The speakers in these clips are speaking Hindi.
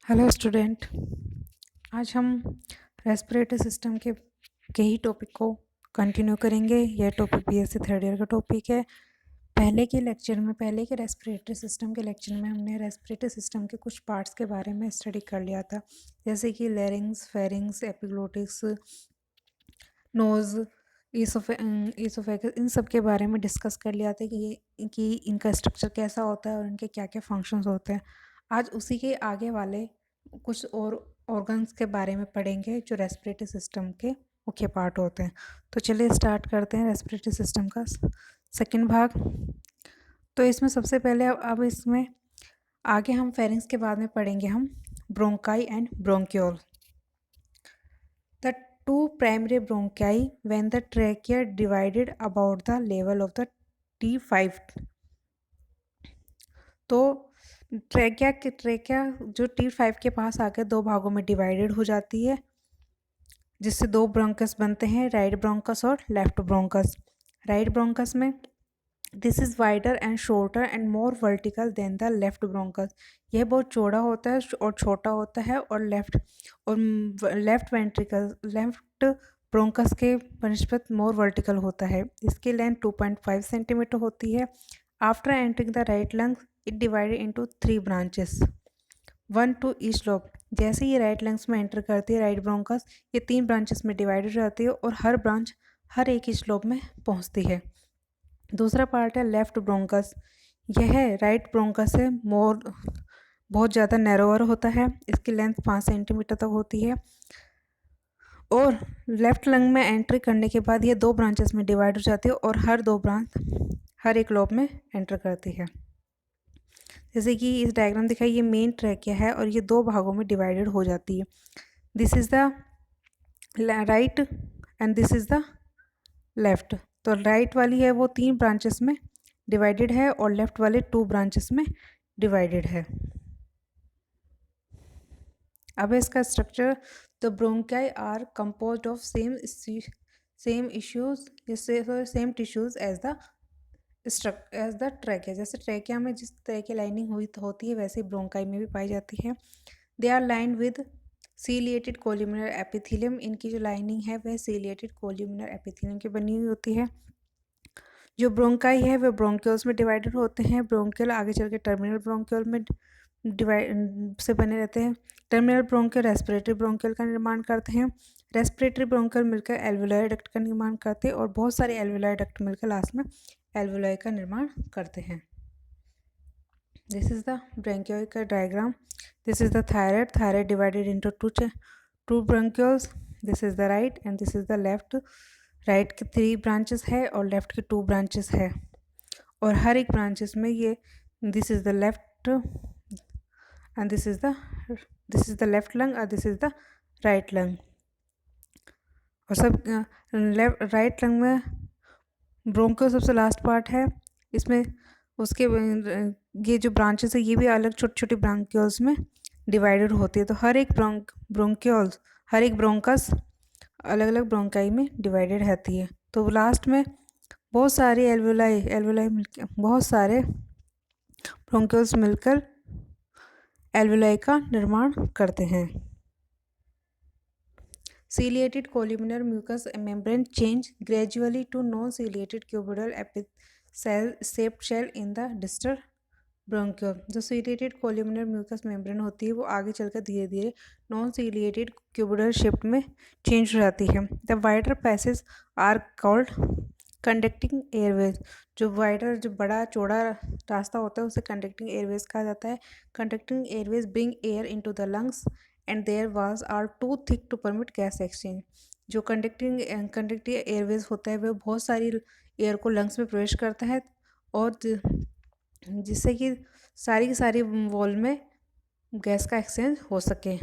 Hello student. आज हम रेस्पिरेटरी सिस्टम के ही टॉपिक को कंटिन्यू करेंगे। यह टॉपिक बीएससी थर्ड ईयर का टॉपिक है। पहले के रेस्पिरेटरी सिस्टम के लेक्चर में हमने रेस्पिरेटरी सिस्टम के कुछ पार्ट्स के बारे में स्टडी कर लिया था, जैसे कि लैरिंग्स, फेरिंग्स, एपिग्लोटिक्स, नोज़, ईसोफेगस, इन सब के बारे में डिस्कस कर लिया था कि इनका स्ट्रक्चर कैसा होता है और इनके क्या क्या फंक्शंस होते हैं। आज उसी के आगे वाले कुछ और ऑर्गन्स के बारे में पढ़ेंगे जो रेस्पिरेटरी सिस्टम के मुख्य पार्ट होते हैं। तो चलिए स्टार्ट करते हैं रेस्पिरेटरी सिस्टम का सेकंड भाग। तो इसमें सबसे पहले अब इसमें आगे हम फेरिंग्स के बाद में पढ़ेंगे हम bronchi and bronchiole. The two primary bronchi when the trachea divided about the level of the T5। तो ट्रेकिया जो T5 के पास आकर दो भागों में डिवाइडेड हो जाती है, जिससे दो ब्रोंकस बनते हैं, राइट ब्रोंकस और लेफ्ट ब्रोंकस। राइट ब्रोंकस में this is wider and shorter and more vertical than the left bronchus. यह बहुत चौड़ा होता है और छोटा होता है, और लेफ्ट ब्रोंकस के बनस्पत मोर वर्टिकल होता है। इसकी लेंथ 2.5 सेंटीमीटर होती है। After entering the right lung it divided into 3 branches, 1 to each lobe. जैसे ये राइट लंग्स में एंटर करती है राइट ब्रोंकस, ये 3 ब्रांचेस में डिवाइड हो जाती है और हर ब्रांच हर एक ईच लोब में पहुंचती है। दूसरा पार्ट है लेफ्ट ब्रोंकस। यह राइट ब्रोंकस से बहुत ज़्यादा नैरोअर होता है। इसकी लेंथ 5 सेंटीमीटर तक होती है, और लेफ्ट लंग में एंट्री करने के बाद ये 2 ब्रांचेस में डिवाइड हो जाती है और हर 2 ब्रांच हर एक लोब में एंटर करती है। जैसे कि इस डायग्राम दिखाई, ये मेन ट्रैकिया है और ये 2 भागों में डिवाइडेड हो जाती है। This is the right and this is the left. तो राइट वाली है वो 3 ब्रांचेस में डिवाइडेड है और लेफ्ट वाले 2 ब्रांचेस में डिवाइडेड है। अब इसका structure, the bronchi are composed of same tissues as the trachea. जैसे ट्रैकिया में जिस तरह की लाइनिंग होती है, वैसे ब्रोंकाई में भी पाई जाती है। They are lined with ciliated columnar epithelium. इनकी जो लाइनिंग है वह सीलिएटेड कोल्यूमिनर एपिथेलियम की बनी हुई होती है। जो ब्रोंकाई है वह ब्रोंक्यूल्स में डिवाइडेड होते हैं। ब्रोंक्यूल आगे चल के टर्मिनल ब्रोंक्यूल में डिवाइड से बने रहते हैं। टर्मिनल ब्रोंक्यूल रेस्पिरेटरी ब्रोंक्यूल का निर्माण करते हैं। रेस्पिरेटरी ब्रोंक्यूल मिलकर एल्वुलर डक्ट का निर्माण करते हैं, और बहुत सारे एल्वुलर डक्ट मिलकर लास्ट में एल्वुलाई का निर्माण करते हैं। दिस इज द ब्रोंक्यूल का diagram. This is the thyroid divided into two bronchioles. This is the right and this is the left. Right के 3 ब्रांचेस है और लेफ्ट के 2 ब्रांचेस है, और हर एक ब्रांचेस में ये this is the left and this is the left lung और this is the right lung. और सब राइट लंग में ब्रोंक्यूल सबसे लास्ट पार्ट है। इसमें उसके ये जो ब्रांचेस है ये भी अलग छोटे छोटे ब्रोंक्यूल्स में डिवाइडेड होती है। तो हर एक ब्रोंक्यूल्स, हर एक ब्रोंकस अलग अलग ब्रोंकाई में डिवाइडेड रहती है। तो लास्ट में बहुत सारे एल्वुलाई मिलकर, बहुत सारे ब्रोंक्यूल्स मिलकर एल्वुलाई का निर्माण करते हैं। Ciliated columnar mucous membrane change gradually to non-ciliated cuboidal shaped shell in the distal bronchiole। जो ciliated columnar mucous membrane होती है वो आगे चलकर धीरे धीरे नॉन ciliated cuboidal shaped में चेंज हो जाती है। The wider passages are called conducting airways। जो बड़ा चौड़ा रास्ता होता है उसे conducting airways कहा जाता है। Conducting airways bring air into the lungs and their walls are too thick to permit gas exchange। जो कंडक्टिंग एयरवेज होता है वह बहुत सारी एयर को लंग्स में प्रवेश करता है, और जिससे कि सारी की सारी वॉल में गैस का एक्सचेंज हो सके।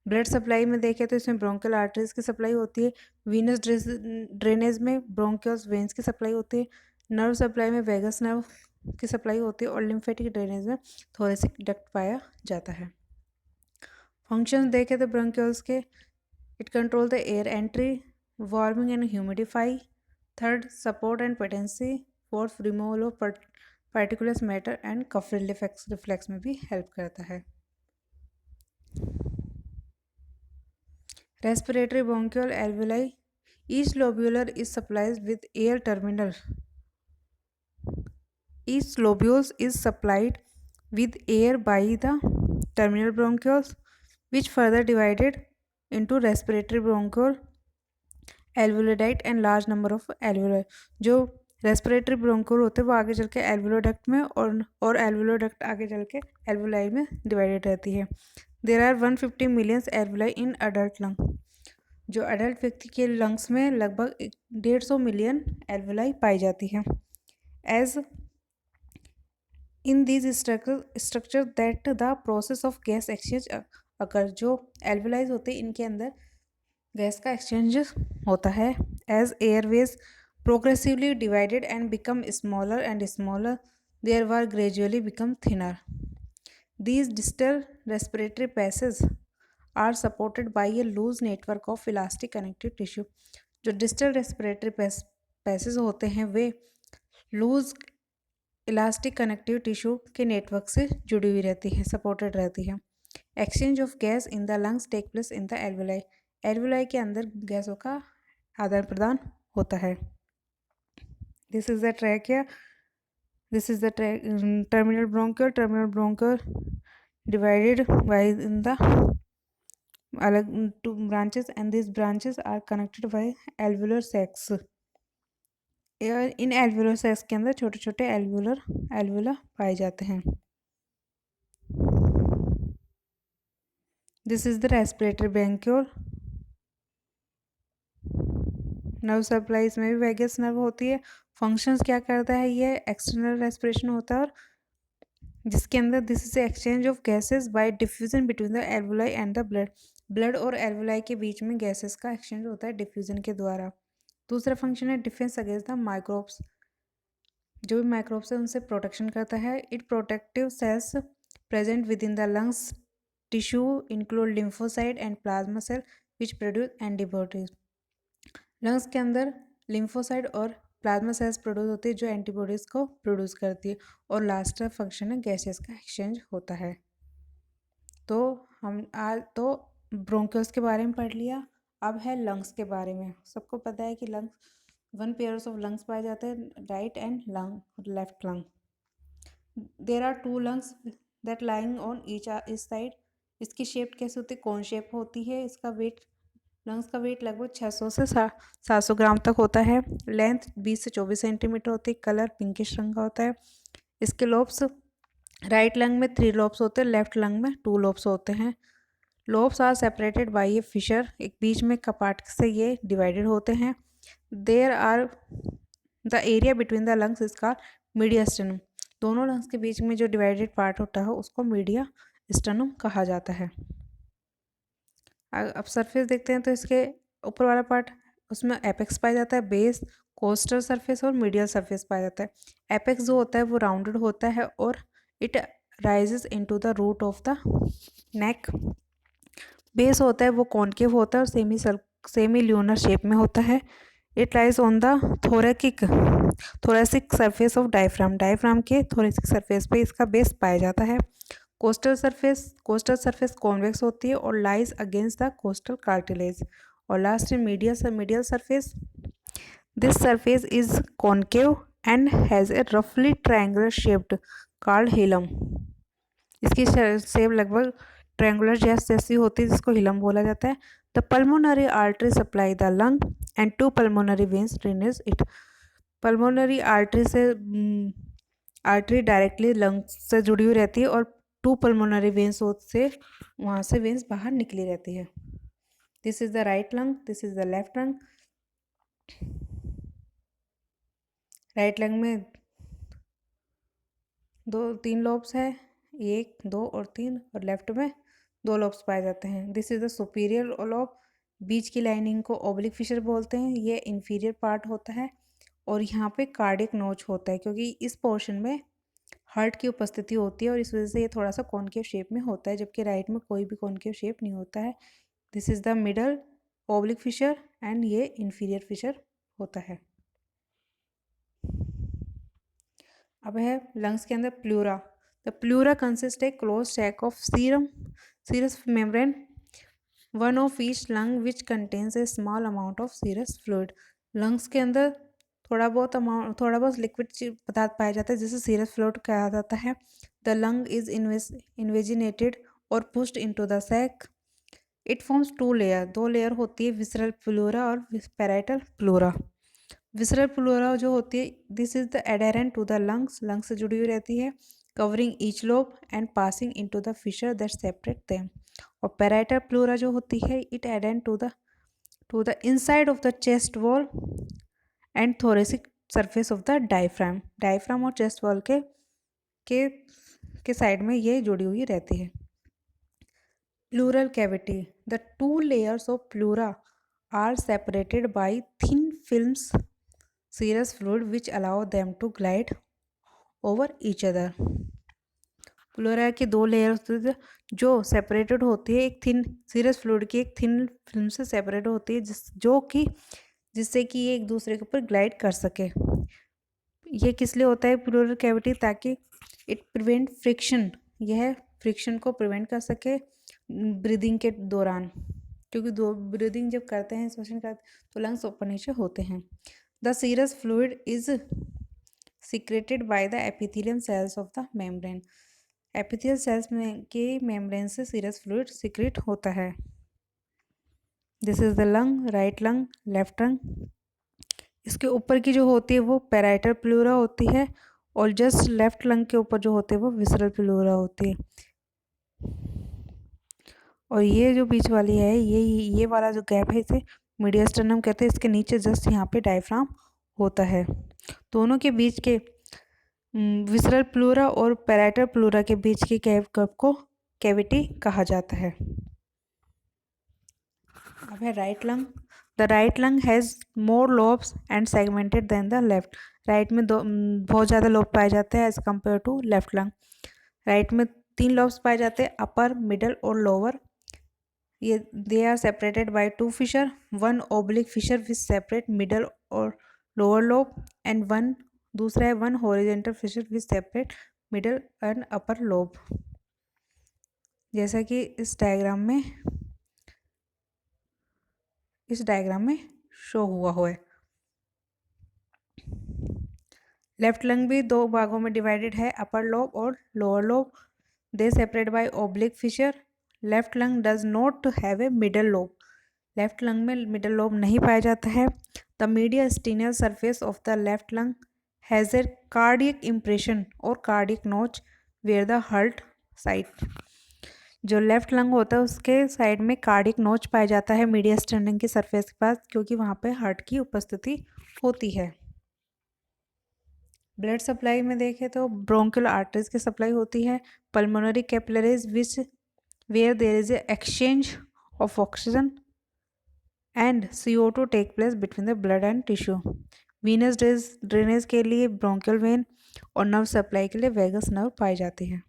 ब्लड सप्लाई में देखें तो इसमें ब्रोंकियल आर्टरीज की सप्लाई होती है। वीनस ड्रेनेज में ब्रोंकियस वेंस की सप्लाई होती है। नर्व सप्लाई में वेगस नर्व की सप्लाई होती है, और लिम्फेटिक ड्रेनेज में थोरेसिक डक्ट पाया जाता है। फंक्शंस देखें तो ब्रोंक्यूल्स के, it control the air entry, warming and humidify. Third, support and patency. Fourth, removal of particular matter and cough reflex में भी हेल्प करता है। Respiratory bronchial alveoli. Each lobular is supplied with air terminal. Each lobule is supplied with air by the terminal bronchioles, which further divided into respiratory bronchiole, alveoli and large number of alveoli. जो रेस्पिरेटरी ब्रोंकोल होते हैं वो आगे चल के एल्वुलर डक्ट में और एल्वुलर डक्ट आगे चल के एल्वुलाई में डिवाइडेड रहती है. There are 150 million alveoli in adult lung. जो अडल्ट व्यक्ति के लंग्स में लगभग 150 मिलियन एल्वुलाई पाई जाती है. As in this structure that the process of gas exchange occur. जो एल्वुलाइज होते हैं इनके अंदर गैस का एक्सचेंज होता है. As airways progressively divided and become smaller and smaller, their wall gradually become thinner. These distal respiratory passages are supported by a loose network of elastic connective tissue. जो distal respiratory passages होते हैं वे लूज इलास्टिक कनेक्टिव टिश्यू के नेटवर्क से जुड़ी हुई रहती है, सपोर्टेड रहती है. Exchange of gas in the lungs take place in the alveoli. Alveoli के अंदर गैसों का आदान प्रदान होता है. This is the trachea. This is the terminal bronchiole. Terminal bronchiole divided by in the two branches, and these branches are connected by alveolar sacs. In alveolar sacs के अंदर छोटे छोटे alveolar पाए जाते हैं. This is the respiratory bronchiole. Nerve supply इसमें भी वेगस नर्व होती है. फंक्शंस क्या करता है, ये एक्सटर्नल रेस्पिरेशन होता है और जिसके अंदर this is exchange of gases bye diffusion between the alveoli and the blood. Blood और एल्वुलाई के बीच में गैसेस का एक्सचेंज होता है डिफ्यूजन के द्वारा. दूसरा फंक्शन है डिफेंस अगेंस्ट द माइक्रोब्स. जो भी माइक्रोब्स है उनसे प्रोटेक्शन करता है. It protective cells present with in the lungs tissue include lymphocyte and plasma cell which produce antibodies. Lungs के अंदर लिम्फोसाइट और प्लाज्मा सेल्स प्रोड्यूस होती है जो एंटीबॉडीज़ को प्रोड्यूस करती है. और लास्ट फंक्शन है गैसेस का एक्सचेंज होता है. तो हम आज तो ब्रोंकियल्स के बारे में पढ़ लिया. अब है लंग्स के बारे में. सबको पता है कि लंग्स 1 पेयर्स ऑफ लंग्स पाए जाते हैं, right and lung left lung. There are 2 lungs that lying on each side. इसकी शेप कैसे होती है, कौन शेप होती है. इसका वेट लंग्स का वेट लगभग 600 से 700 ग्राम तक होता है. लेंथ 20 से 24 सेंटीमीटर होती है. कलर पिंकिश रंग का होता है. इसके लोब्स राइट लंग में 3 लोब्स होते हैं, लेफ्ट लंग में 2 लोब्स होते हैं. Lobes are separated by a fissure. एक बीच में कपाट से ये डिवाइडेड होते हैं. There are the area between the lungs इसका मीडिया स्टर्नम. दोनों लंग्स के बीच में जो डिवाइडेड पार्ट होता है उसको मीडिया स्टर्नम कहा जाता है. अब सरफेस देखते हैं तो इसके ऊपर वाला पार्ट उसमें एपेक्स पाया जाता है, बेस, कोस्टल सरफेस और मीडियल सरफेस पाया जाता है. एपेक्स जो होता है वो राउंडेड होता है और it rises into the root of the neck. Base होता है वो कॉनकेव होता है और सेमी ल्यूनर शेप में होता है. It lies on the thoracic surface of diaphragm. Diaphragm के थोरेसिक सरफेस पे इसका बेस पाया जाता है. कोस्टल सरफेस कॉन्वेक्स होती है और lies against the costal cartilage. और लास्ट है medial surface. This surface is concave and has a रफली ट्रायंगुलर शेप्ड कॉल्ड हिलम. इसकी शेप लगभग ट्रायंगुलर जैसी होती है जिसको हिलम बोला जाता है. The pulmonary artery supply the lung and 2 pulmonary veins drainage it. Pulmonary artery directly lung से जुड़ी हुई रहती है और 2 पल्मोनरी वेन्स से वहाँ से वेन्स बाहर निकली रहती है. This is the right lung, this is the left lung. Right lung में 2-3 लोब्स है, 1, 2 और 3. और लेफ्ट में 2 लोब्स पाए जाते हैं. This is the superior lobe. बीच की लाइनिंग को ओब्लिक फिशर बोलते हैं. ये इंफीरियर पार्ट होता है और यहाँ पे कार्डियक नोच होता है क्योंकि इस पोर्शन में हार्ट की उपस्थिति होती है और इस वजह से ये थोड़ा सा कॉनकेव शेप में होता है, जबकि राइट में कोई भी कॉनकेव शेप नहीं होता है. This is the middle oblique fissure and ये इंफीरियर फिशर होता है. अब है लंग्स के अंदर pleura. The pleura consist a close sac of serous membrane one of each lung which contains a small amount of serous fluid. Lungs के अंदर थोड़ा बहुत लिक्विड पदार्थ पाया जाता है जिसे सीरस फ्लूइड कहा जाता है। द लंग इज इन्वेजिनेटेड और pushed into the sac. It forms two layer, 2 layer होती है, विसरल प्लूरा और पैराइटल प्लूरा। विसरल प्लूरा जो होती है, this is the adherent to the lungs, lungs से जुड़ी हुई रहती है, covering each lobe and passing into the fissure that separate them. और पैराइटल प्लूरा जो होती है, it adherent to the inside of the chest wall and thoracic surface of the diaphragm. Diaphragm और चेस्ट वॉल के साइड में ये जुड़ी हुई रहती है। Pleural cavity, the 2 layers of pleura are separated by thin films serous fluid which allow them to glide over each other। Pleura की 2 लेयर्स जो सेपरेटेड होती है, एक थिन सीरस फ्लूइड की एक थिन फिल्म से सेपरेट होती है, जिससे कि ये एक दूसरे के ऊपर ग्लाइड कर सके। ये किस लिए होता है प्लूरल कैविटी? ताकि इट प्रिवेंट फ्रिक्शन, यह फ्रिक्शन को प्रिवेंट कर सके ब्रीदिंग के दौरान, क्योंकि ब्रीदिंग जब करते हैं, श्वसन करते हैं, तो लंग्स ऊपर नीचे होते हैं। The serous fluid is secreted by the epithelium cells of the membrane. Epithelial cells में के मेम्ब्रेन से सीरस फ्लूइड सीक्रेट होता है। This is the lung, right lung, left lung. इसके ऊपर की जो होती है वो पैराइटल प्लूरा होती है, और जस्ट लेफ्ट लंग के ऊपर जो होते हैं वो विसरल प्लूरा होती है। और ये जो बीच वाली है, ये वाला जो गैप है, इसे मीडियस्टर्नम कहते हैं। इसके नीचे जस्ट यहाँ पे डायफ्राम होता है। दोनों के बीच के विसरल प्लूरा और पैराइटल प्लूरा के बीच के गैप को कैविटी कहा जाता है। अब है right lung. The right lung has more lobes and segmented than the left. Right में बहुत ज़्यादा लोब पाए जाते हैं as compare to left lung. Right में 3 लोब्स पाए जाते हैं, अपर, मिडल और लोअर। ये they are separated by 2 fissure, 1 oblique fissure which separate middle और लोअर लोब, एंड दूसरा है 1 horizontal fissure which separate middle and upper lobe, जैसा कि इस डायग्राम में शो हुआ है। लेफ्ट लंग भी 2 भागों में डिवाइडेड है, अपर लोब और lower lobe. They separate by oblique fissure. Left lung does not have a middle lobe. Left lung में मिडल लोब नहीं पाया जाता है। The mediastinal surface of the left lung has a cardiac impression और cardiac notch where the heart site. जो लेफ्ट लंग होता है उसके साइड में कार्डियक नोच पाया जाता है मीडियस्टीनियल की सरफेस के पास, क्योंकि वहाँ पे हार्ट की उपस्थिति होती है। ब्लड सप्लाई में देखें तो ब्रोंकियल आर्टरीज की सप्लाई होती है, pulmonary capillaries which where there is a exchange of oxygen and CO2 take place between the blood and tissue. Venous drainage के लिए ब्रोंकियल वेन और नर्व सप्लाई के लिए वेगस नर्व पाई जाती है।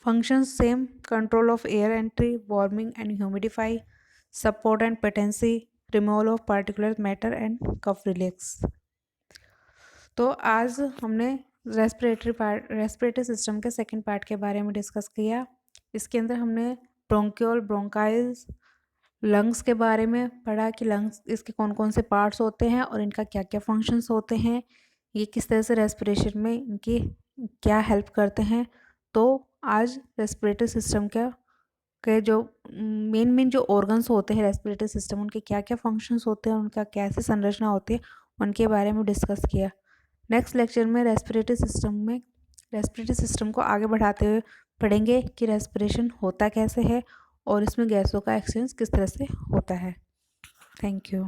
Functions same, control of air entry, warming and humidify, support and patency, removal of particular matter and cough relax. तो आज हमने रेस्पिरेटरी सिस्टम के सेकंड पार्ट के बारे में डिस्कस किया। इसके अंदर हमने ब्रोंकियल, ब्रोंकाइल्स, लंग्स के बारे में पढ़ा कि लंग्स इसके कौन कौन से पार्ट्स होते हैं और इनका क्या क्या फंक्शंस होते हैं, ये किस तरह से रेस्पिरेशन में इनकी क्या हेल्प करते हैं। तो आज रेस्पिरेटरी सिस्टम के जो मेन जो ऑर्गन्स होते हैं रेस्पिरेटरी सिस्टम, उनके क्या क्या फंक्शंस होते हैं, उनका कैसे संरचना होती है, उनके बारे में डिस्कस किया। नेक्स्ट लेक्चर में रेस्पिरेटरी सिस्टम को आगे बढ़ाते हुए पढ़ेंगे कि रेस्पिरेशन होता कैसे है और इसमें गैसों का एक्सचेंज किस तरह से होता है। Thank you.